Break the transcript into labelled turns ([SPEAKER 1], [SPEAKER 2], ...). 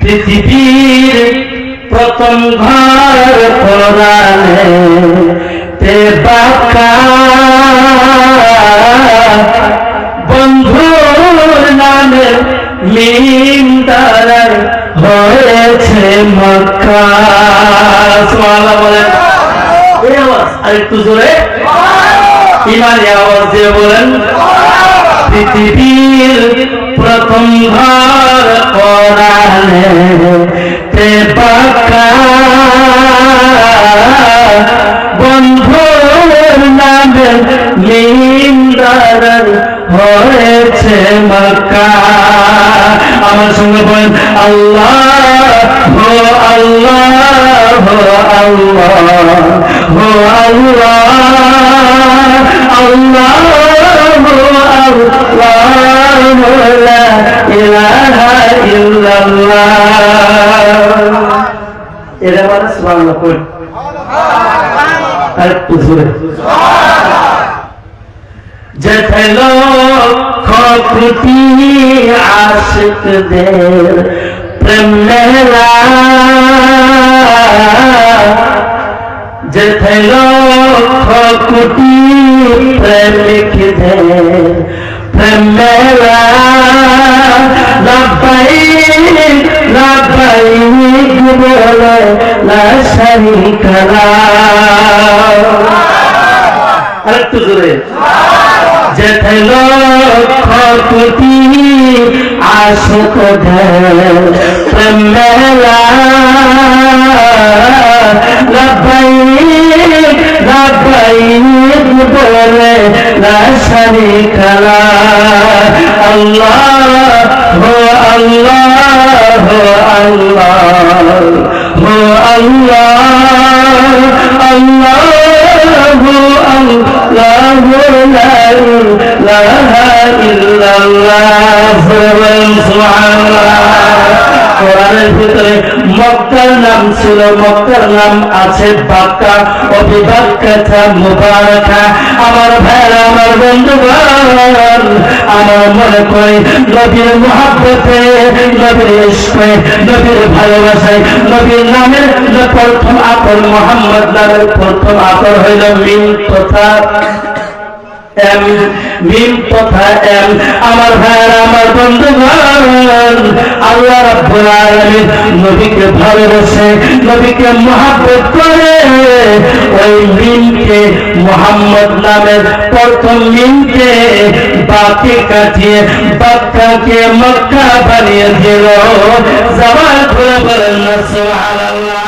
[SPEAKER 1] পৃথিবীর প্রথম ঘর কোরআনে তে বাঁকা বন্ধুর নামে মিম দ্বারায় হয়েছে মক্কা। সুবহানাল্লাহ বলেন। এই আওয়াজ আরেকটু জোরে ইমানি আওয়াজ দিয়ে বলেন। পৃথিবীর প্রথম ঘর কোরআনে তে বাঁকা বন্ধুর নামে মিম দ্বারায় হয়েছে মক্কা। আমার সঙ্গে বলেন আল্লাহ হো আল্লাহ হো আল্লাহ হো আল্লাহ আল্লাহ হো আল্লাহ লা ইলাহা ইল্লাল্লাহ। এরা বলে সুবহানাল্লাহ কই আর জোরে যেথায় লক্ষ কোটি আশিকদের প্রেম মেলা, যেথায় লক্ষ কোটি প্রেমিকদের প্রেম মেলা। লাব্বাইক লাব্বাইক বলে লা শারীকা লাহ। আরেকটু জোরে যেথায় লক্ষ কোটি আশিকদের প্রেম মেলা। লাব্বাইক লাব্বাইক বলে লা শারীকা লাহ। আল্লাহ হো আল্লাহ হো আল্লাহ হো আল্লাহ আল্লাহ হো আল্লাহ লা ইলাহা ইল্লাল্লাহ। সুবহানাল্লাহ। কোরআনের ভিতরে মক্কার নাম ছিল, মক্কার নাম আছে বাক্কা, অবিবাক্কাতা মুবারাকা। আমার ভাইরা আমার বন্ধুগণ, আমার মনে করি নবীর মুহাব্বতে, নবীর ইশকে, নবীর ভালোবাসায়, নবীর নামের প্রথম আকর মুহাম্মদ নামের প্রথম আকর হইল মিম তথা এম, মিম তথা এম। আমার ভাইরা আমার বন্ধুগণ, আল্লাহ রাব্বুল আলামিন নবীকে ভালোবাসে, নবীকে মুহাব্বত করে ওই মিমকে মুহাম্মদ নামের প্রথম মিমকে বাকে কাটিয়ে বাক্কাকে মক্কা বানিয়ে দিল। জবান খুলে বলেন না সুবহানাল্লাহ।